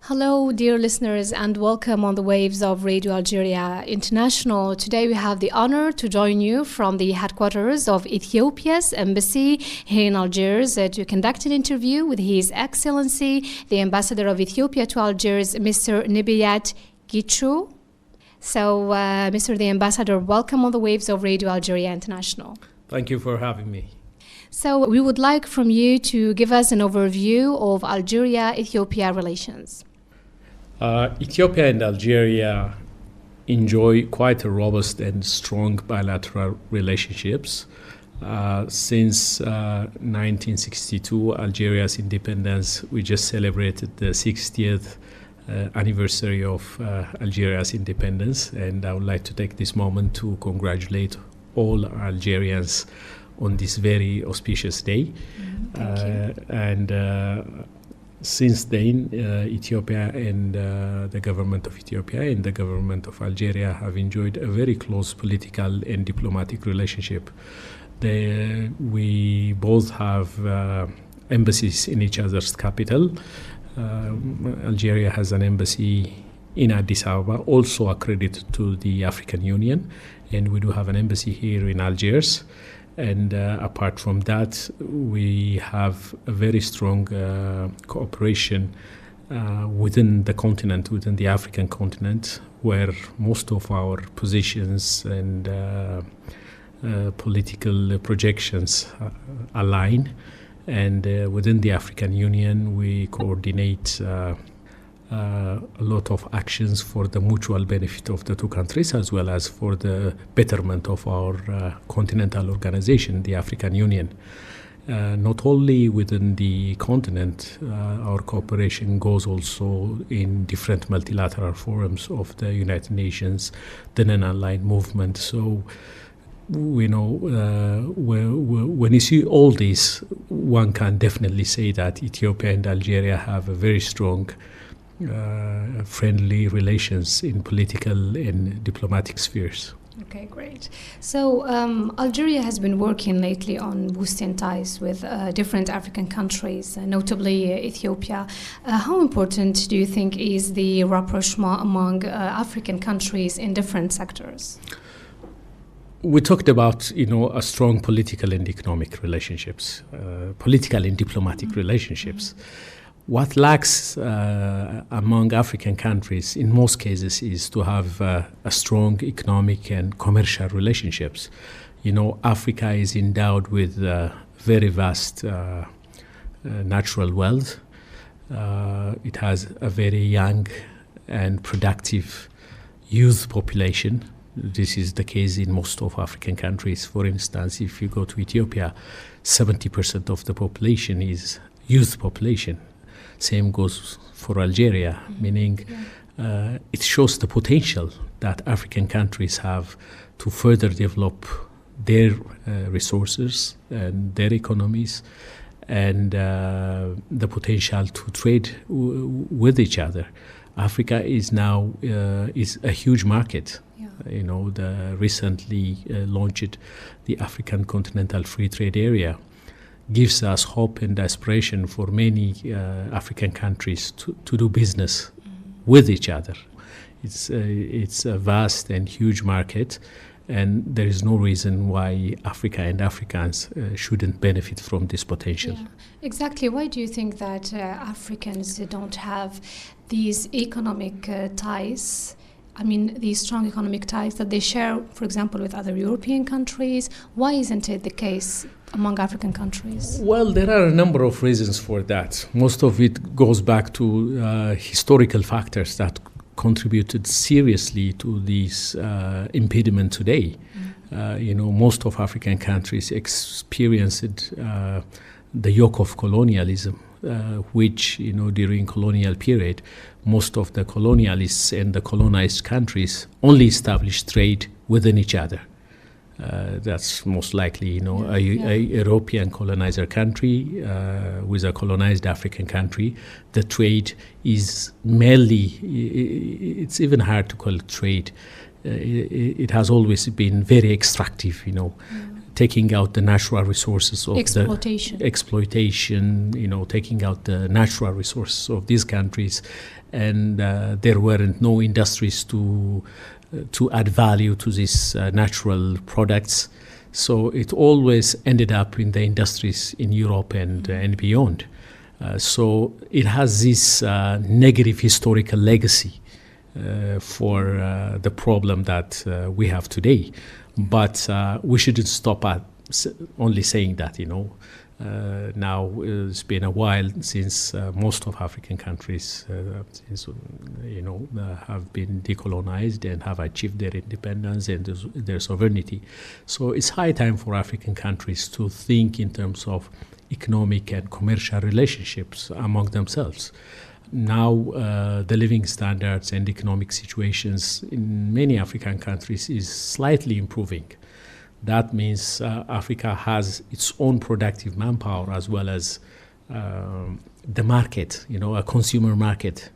Hello, dear listeners, and welcome on the waves of Radio Algeria International. Today we have the honor to join you from the headquarters of Ethiopia's embassy here in Algiers to conduct an interview with His Excellency, the Ambassador of Ethiopia to Algiers, Mr. Nebiat Getachew. So, Mr. the Ambassador, welcome on the waves of Radio Algeria International. Thank you for having me. So, we would like from you to give us an overview of Algeria-Ethiopia relations. Ethiopia and Algeria enjoy quite a robust and strong bilateral relationships. Since 1962, Algeria's independence, we just celebrated the 60th anniversary of Algeria's independence, and I would like to take this moment to congratulate all Algerians on this very auspicious day. Thank you. Since then, Ethiopia and the government of Ethiopia and the government of Algeria have enjoyed a very close political and diplomatic relationship. We both have embassies in each other's capital. Algeria has an embassy in Addis Ababa, also accredited to the African Union, and we do have an embassy here in Algiers. And apart from that, we have a very strong cooperation within the continent, within the African continent, where most of our positions and political projections align. And within the African Union, we coordinate a lot of actions for the mutual benefit of the two countries, as well as for the betterment of our continental organization, the African Union. Not only within the continent, our cooperation goes also in different multilateral forums of the United Nations, the non-aligned movement. So, we know when you see all this, one can definitely say that Ethiopia and Algeria have a very strong friendly relations in political and diplomatic spheres. Okay, great. So Algeria has been working lately on boosting ties with different African countries, notably Ethiopia. How important do you think is the rapprochement among African countries in different sectors? We talked about, a strong political and economic relationships, political and diplomatic relationships. What lacks among African countries in most cases is to have a strong economic and commercial relationships. Africa is endowed with very vast natural wealth. It has a very young and productive youth population. This is the case in most of African countries. For instance, if you go to Ethiopia, 70% of the population is youth population. Same goes for Algeria, meaning it shows the potential that African countries have to further develop their resources and their economies, and the potential to trade with each other. Africa is now is a huge market. The recently launched the African Continental Free Trade Area gives us hope and aspiration for many African countries to do business with each other. It's a vast and huge market, and there is no reason why Africa and Africans shouldn't benefit from this potential. Yeah, exactly. Why do you think that Africans don't have these economic ties? I mean, these strong economic ties that they share, for example, with other European countries. Why isn't it the case among African countries? Well, there are a number of reasons for that. Most of it goes back to historical factors that contributed seriously to this impediment today. Most of African countries experienced the yoke of colonialism, which, during colonial period, most of the colonialists and the colonized countries only established trade within each other. That's most likely, a European colonizer country with a colonized African country. The trade is mainly, it's even hard to call it trade. It has always been very extractive, taking out the natural resources of exploitation, taking out the natural resources of these countries, and there weren't no industries to add value to these natural products. So it always ended up in the industries in Europe and beyond. So it has this negative historical legacy for the problem that we have today. But we shouldn't stop at only saying that, now it's been a while since most of African countries have been decolonized and have achieved their independence and their sovereignty. So it's high time for African countries to think in terms of economic and commercial relationships among themselves. Now the living standards and economic situations in many African countries is slightly improving. That means Africa has its own productive manpower as well as the market, a consumer market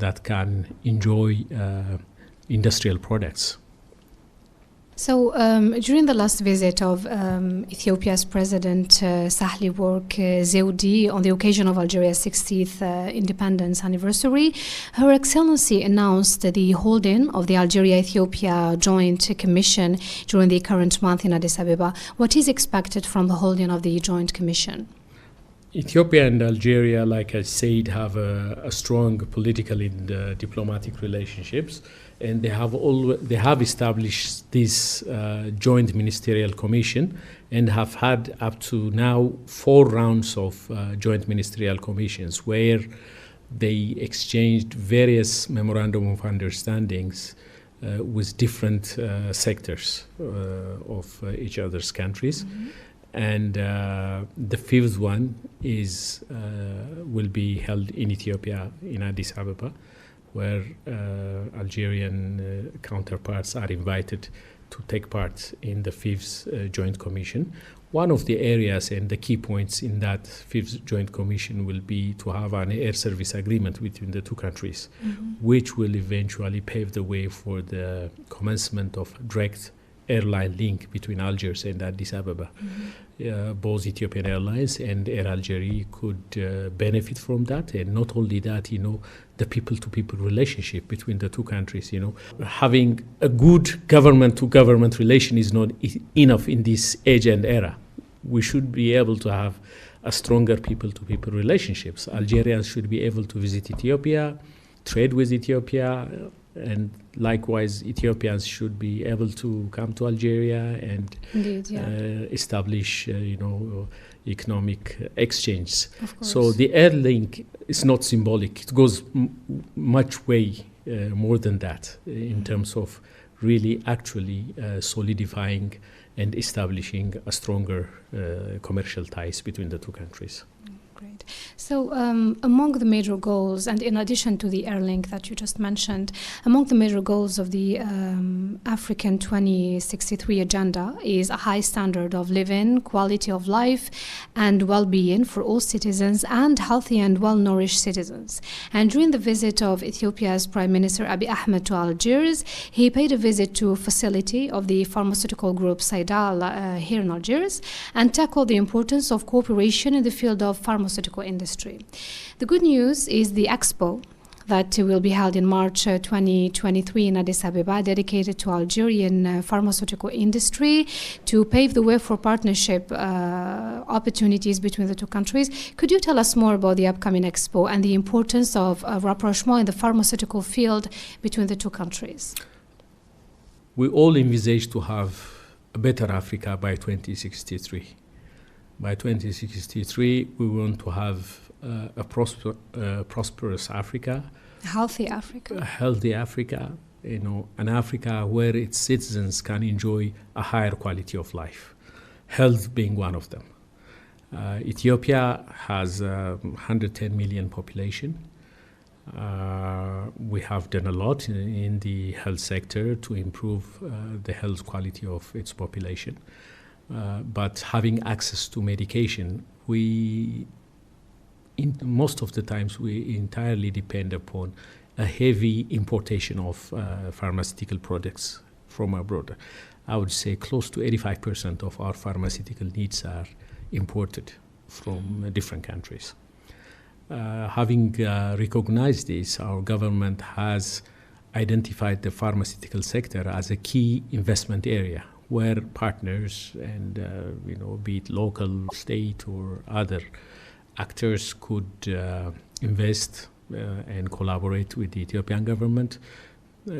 that can enjoy industrial products. So during the last visit of Ethiopia's President Sahle Work Zewde on the occasion of Algeria's 60th independence anniversary, Her Excellency announced the holding of the Algeria-Ethiopia Joint Commission during the current month in Addis Ababa. What is expected from the holding of the Joint Commission? Ethiopia and Algeria, like I said, have a strong political and diplomatic relationships, and they have established this joint ministerial commission and have had up to now 4 rounds of joint ministerial commissions where they exchanged various memorandum of understandings with different sectors of each other's countries. Mm-hmm. And the 5th one will be held in Ethiopia, in Addis Ababa, where Algerian counterparts are invited to take part in the 5th Joint Commission. One of the areas and the key points in that 5th Joint Commission will be to have an air service agreement between the 2 countries, mm-hmm. which will eventually pave the way for the commencement of direct airline link between Algiers and Addis Ababa. Mm-hmm. Both Ethiopian Airlines and Air Algeria could benefit from that, and not only that, the people-to-people relationship between the 2 countries. Having a good government-to-government relation is not enough in this age and era. We should be able to have a stronger people-to-people relationships. Algerians should be able to visit Ethiopia, trade with Ethiopia, and likewise Ethiopians should be able to come to Algeria and Indeed, yeah. Establish economic exchange. So the air link is not symbolic. It goes much way more than that in terms of really actually solidifying and establishing a stronger commercial ties between the 2 countries. Great. So among the major goals, and in addition to the Airlink that you just mentioned, among the major goals of the African 2063 agenda is a high standard of living, quality of life, and well-being for all citizens, and healthy and well-nourished citizens. And during the visit of Ethiopia's Prime Minister Abiy Ahmed to Algiers, he paid a visit to a facility of the pharmaceutical group Saidal here in Algiers, and tackled the importance of cooperation in the field of pharmaceutical industry. The good news is the expo that will be held in March 2023 in Addis Ababa, dedicated to Algerian pharmaceutical industry to pave the way for partnership opportunities between the 2 countries. Could you tell us more about the upcoming expo and the importance of rapprochement in the pharmaceutical field between the 2 countries? We all envisage to have a better Africa by 2063. By 2063, we want to have a prosperous Africa, a healthy Africa, an Africa where its citizens can enjoy a higher quality of life, health being one of them. Ethiopia has 110 million population. We have done a lot in the health sector to improve the health quality of its population. But having access to medication, most of the times we entirely depend upon a heavy importation of pharmaceutical products from abroad. I would say close to 85% of our pharmaceutical needs are imported from different countries. Having recognized this, our government has identified the pharmaceutical sector as a key investment area where partners and be it local, state, or other actors could invest and collaborate with the Ethiopian government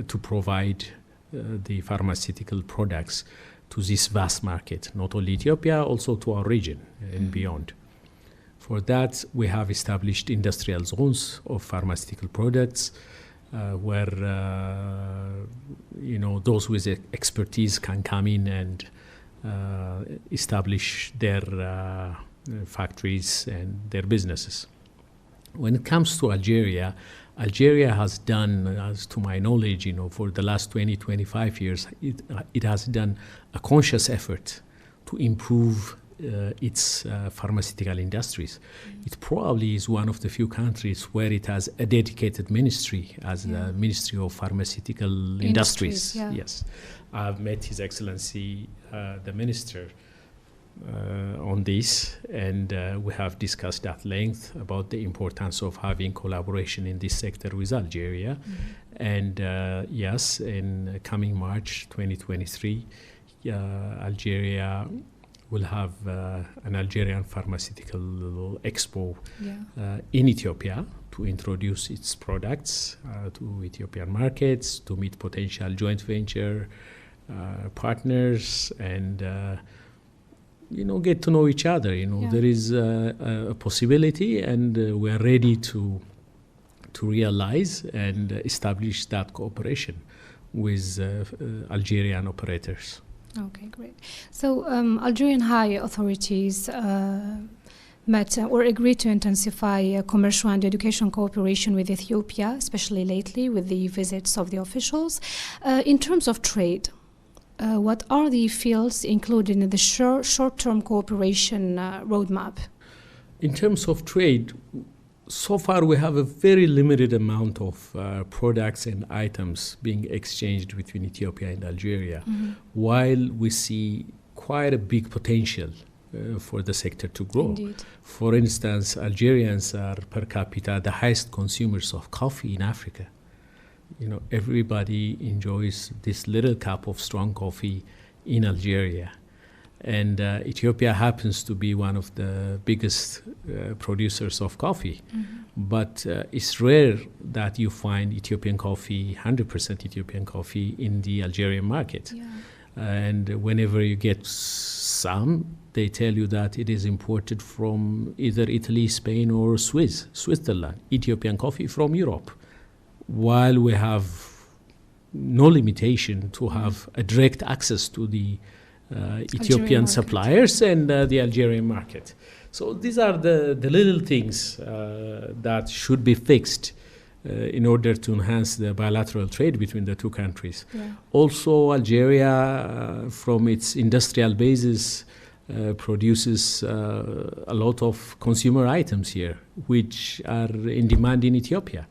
to provide the pharmaceutical products to this vast market, not only Ethiopia, also to our region and beyond. For that, we have established industrial zones of pharmaceutical products where those with expertise can come in and establish their factories and their businesses. When it comes to Algeria, Algeria has done, as to my knowledge, for the last 20, 25 years, it has done a conscious effort to improve its pharmaceutical industries. It probably is one of the few countries where it has a dedicated ministry as the Ministry of Pharmaceutical Industries. Yes, I've met His Excellency the Minister on this, and we have discussed at length about the importance of having collaboration in this sector with Algeria. And yes, in coming March 2023, Algeria will have an Algerian pharmaceutical expo in Ethiopia to introduce its products to Ethiopian markets, to meet potential joint venture partners, and get to know each other. There is a possibility, and we're ready to realize and establish that cooperation with Algerian operators. Okay, great. So Algerian high authorities met or agreed to intensify commercial and education cooperation with Ethiopia, especially lately with the visits of the officials. In terms of trade, what are the fields included in the short-term cooperation roadmap? In terms of trade, so far we have a very limited amount of products and items being exchanged between Ethiopia and Algeria, while we see quite a big potential for the sector to grow. Indeed. For instance, Algerians are per capita the highest consumers of coffee in Africa. Everybody enjoys this little cup of strong coffee in Algeria. And Ethiopia happens to be one of the biggest producers of coffee. But it's rare that you find Ethiopian coffee, 100% Ethiopian coffee, in the Algerian market. And whenever you get some, they tell you that it is imported from either Italy, Spain, or Switzerland. Ethiopian coffee from Europe. While we have no limitation to have a direct access to the Ethiopian suppliers and the Algerian market. So these are the little things that should be fixed in order to enhance the bilateral trade between the two countries. Also, Algeria, from its industrial basis, produces a lot of consumer items here, which are in demand in Ethiopia.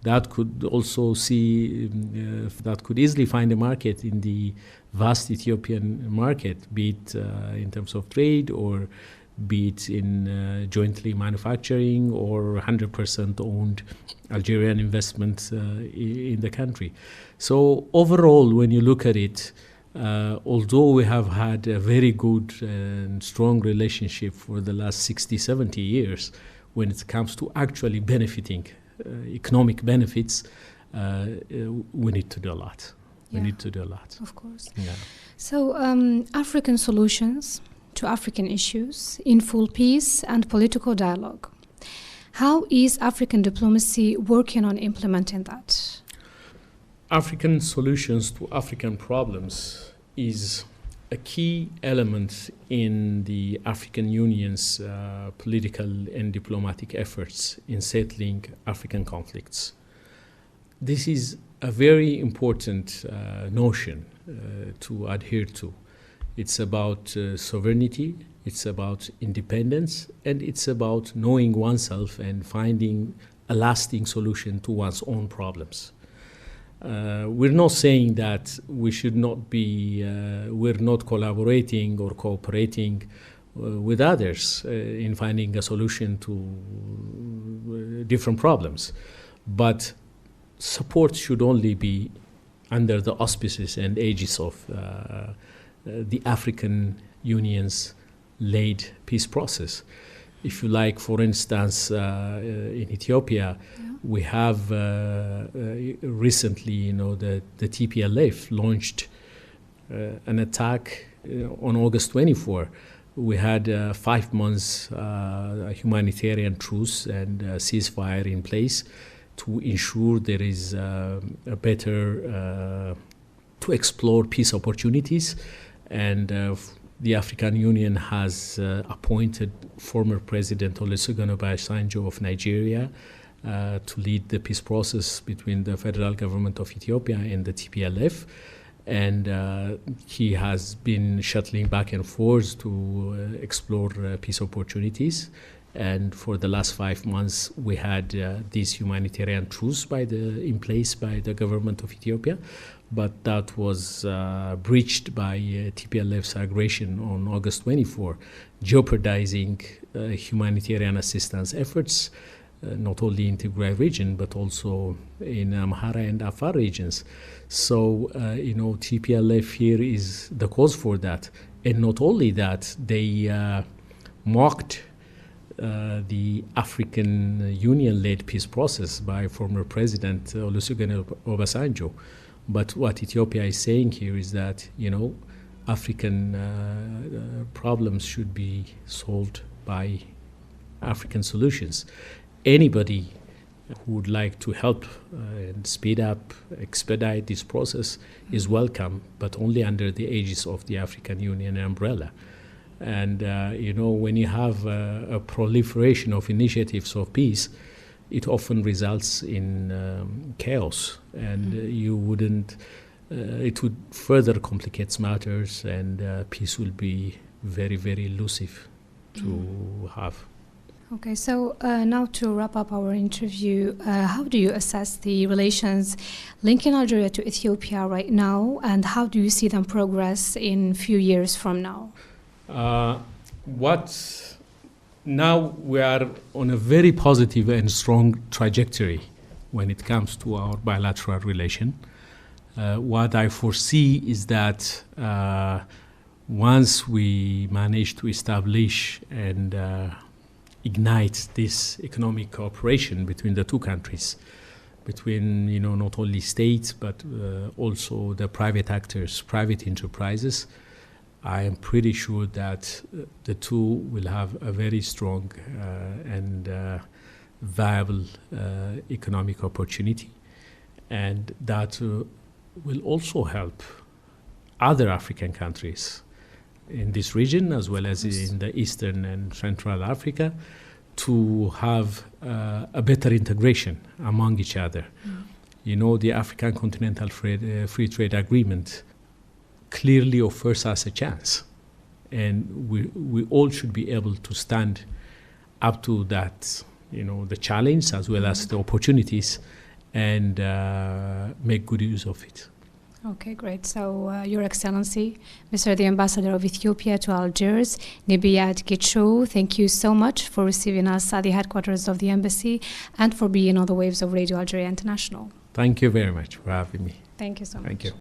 That could also that could easily find a market in the vast Ethiopian market, be it in terms of trade, or be it in jointly manufacturing, or 100% owned Algerian investment in the country. So overall, when you look at it, although we have had a very good and strong relationship for the last 60, 70 years, when it comes to actually benefiting economic benefits, we need to do a lot. We need to do a lot. Of course. So African solutions to African issues in full peace and political dialogue. How is African diplomacy working on implementing that? African solutions to African problems is a key element in the African Union's political and diplomatic efforts in settling African conflicts. This is a very important notion to adhere to. It's about sovereignty, it's about independence, and it's about knowing oneself and finding a lasting solution to one's own problems. We're not saying that we should not be, we're not collaborating or cooperating with others in finding a solution to different problems. But support should only be under the auspices and aegis of the African Union's led peace process. If you like, for instance, in Ethiopia, we have recently, the TPLF launched an attack on August 24. We had 5 months humanitarian truce and ceasefire in place to ensure there is a better, to explore peace opportunities. And the African Union has appointed former President Olusegun Obasanjo of Nigeria to lead the peace process between the federal government of Ethiopia and the TPLF. And he has been shuttling back and forth to explore peace opportunities. And for the last 5 months, we had this humanitarian truce in place by the government of Ethiopia. But that was breached by TPLF's aggression on August 24, jeopardizing humanitarian assistance efforts, not only in Tigray region, but also in Amhara and Afar regions. So, TPLF here is the cause for that. And not only that, they mocked the African Union-led peace process by former President Olusegun Obasanjo. But what Ethiopia is saying here is that, African problems should be solved by African solutions. Anybody who would like to help and speed up, expedite this process is welcome, but only under the aegis of the African Union umbrella. And, when you have a proliferation of initiatives of peace, it often results in chaos, and it would further complicate matters, and peace will be very, very elusive to have. Okay, so now to wrap up our interview, how do you assess the relations linking Algeria to Ethiopia right now, and how do you see them progress in a few years from now? Now we are on a very positive and strong trajectory when it comes to our bilateral relation. What I foresee is that once we manage to establish and ignite this economic cooperation between the two countries, between not only states but also the private actors, private enterprises, I am pretty sure that the two will have a very strong and viable economic opportunity, and that will also help other African countries in this region, as well as in the Eastern and Central Africa, to have a better integration among each other. The African Continental Free Trade Agreement clearly offers us a chance, and we all should be able to stand up to that, the challenge as well as the opportunities, and make good use of it. Okay, great. So, Your Excellency, Mr. the Ambassador of Ethiopia to Algiers, Nebiat Getachew, thank you so much for receiving us at the headquarters of the embassy and for being on the waves of Radio Algeria International. Thank you very much for having me. Thank you so much. Thank you.